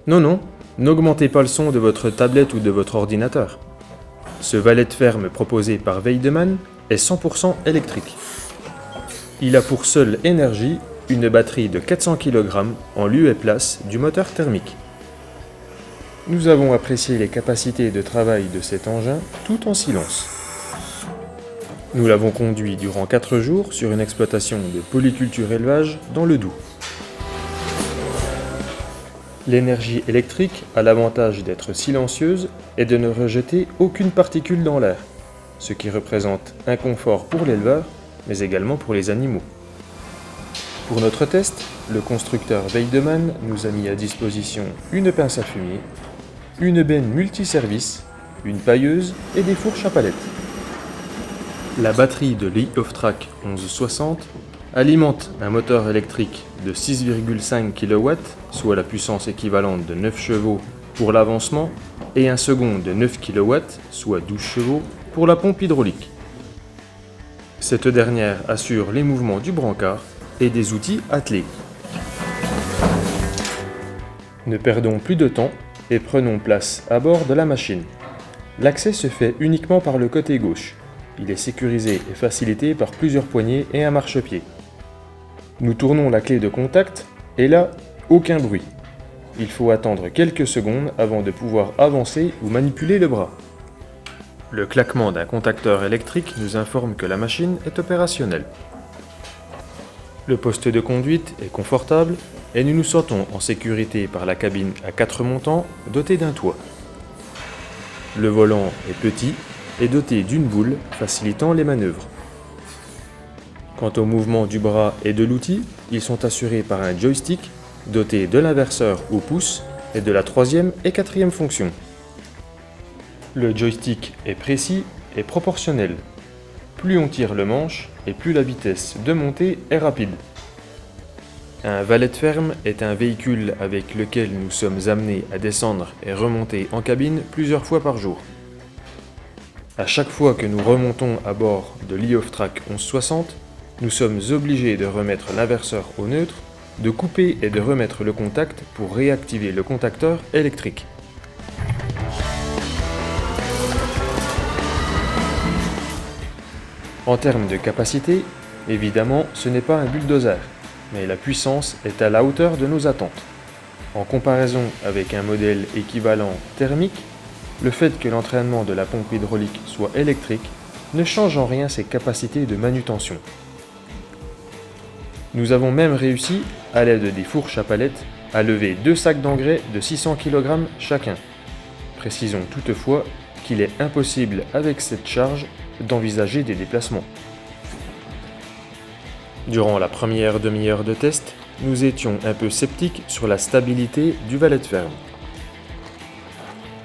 Non, non, n'augmentez pas le son de votre tablette ou de votre ordinateur. Ce valet de ferme proposé par Weidemann est 100% électrique. Il a pour seule énergie une batterie de 400 kg en lieu et place du moteur thermique. Nous avons apprécié les capacités de travail de cet engin tout en silence. Nous l'avons conduit durant 4 jours sur une exploitation de polyculture élevage dans le Doubs. L'énergie électrique a l'avantage d'être silencieuse et de ne rejeter aucune particule dans l'air, ce qui représente un confort pour l'éleveur, mais également pour les animaux. Pour notre test, le constructeur Weidemann nous a mis à disposition une pince à fumier, une benne multiservice, une pailleuse et des fourches à palettes. La batterie de l'e-Off-Trac 1160 alimente un moteur électrique de 6,5 kW, soit la puissance équivalente de 9 chevaux pour l'avancement, et un second de 9 kW, soit 12 chevaux, pour la pompe hydraulique. Cette dernière assure les mouvements du brancard et des outils attelés. Ne perdons plus de temps et prenons place à bord de la machine. L'accès se fait uniquement par le côté gauche. Il est sécurisé et facilité par plusieurs poignées et un marchepied. Nous tournons la clé de contact et là, aucun bruit. Il faut attendre quelques secondes avant de pouvoir avancer ou manipuler le bras. Le claquement d'un contacteur électrique nous informe que la machine est opérationnelle. Le poste de conduite est confortable et nous nous sentons en sécurité par la cabine à 4 montants dotée d'un toit. Le volant est petit et doté d'une boule facilitant les manœuvres. Quant au mouvement du bras et de l'outil, ils sont assurés par un joystick doté de l'inverseur au pouce et de la 3e et 4e fonction. Le joystick est précis et proportionnel. Plus on tire le manche et plus la vitesse de montée est rapide. Un valet de ferme est un véhicule avec lequel nous sommes amenés à descendre et remonter en cabine plusieurs fois par jour. À chaque fois que nous remontons à bord de l'e-Off-Trac 1160, nous sommes obligés de remettre l'inverseur au neutre, de couper et de remettre le contact pour réactiver le contacteur électrique. En termes de capacité, évidemment, ce n'est pas un bulldozer, mais la puissance est à la hauteur de nos attentes. En comparaison avec un modèle équivalent thermique, le fait que l'entraînement de la pompe hydraulique soit électrique ne change en rien ses capacités de manutention. Nous avons même réussi, à l'aide des fourches à palettes, à lever 2 sacs d'engrais de 600 kg chacun. Précisons toutefois qu'il est impossible avec cette charge d'envisager des déplacements. Durant la première demi-heure de test, nous étions un peu sceptiques sur la stabilité du valet de ferme.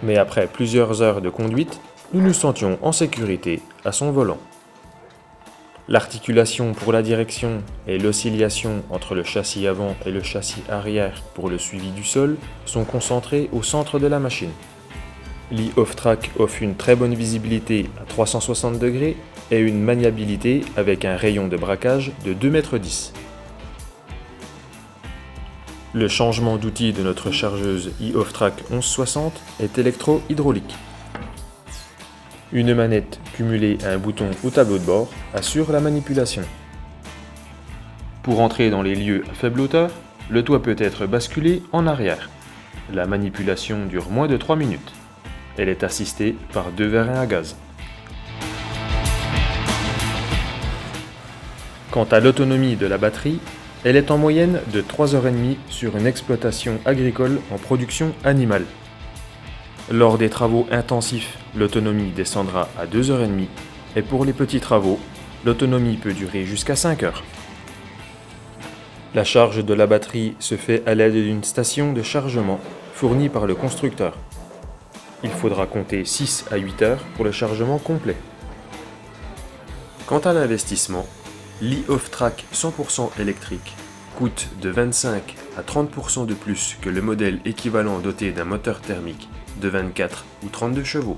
Mais après plusieurs heures de conduite, nous nous sentions en sécurité à son volant. L'articulation pour la direction et l'oscillation entre le châssis avant et le châssis arrière pour le suivi du sol sont concentrées au centre de la machine. L'e-Off-Trac offre une très bonne visibilité à 360 degrés et une maniabilité avec un rayon de braquage de 2,10 m. Le changement d'outil de notre chargeuse e-Off-Trac 1160 est électro-hydraulique. Une manette cumulée à un bouton au tableau de bord assure la manipulation. Pour entrer dans les lieux à faible hauteur, le toit peut être basculé en arrière. La manipulation dure moins de 3 minutes. Elle est assistée par 2 vérins à gaz. Quant à l'autonomie de la batterie, elle est en moyenne de 3h30 sur une exploitation agricole en production animale. Lors des travaux intensifs, l'autonomie descendra à 2h30 et pour les petits travaux, l'autonomie peut durer jusqu'à 5 heures. La charge de la batterie se fait à l'aide d'une station de chargement fournie par le constructeur. Il faudra compter 6 à 8 heures pour le chargement complet. Quant à l'investissement, l'e-Off-Trac 100% électrique coûte de 25 à 30% de plus que le modèle équivalent doté d'un moteur thermique de 24 ou 32 chevaux.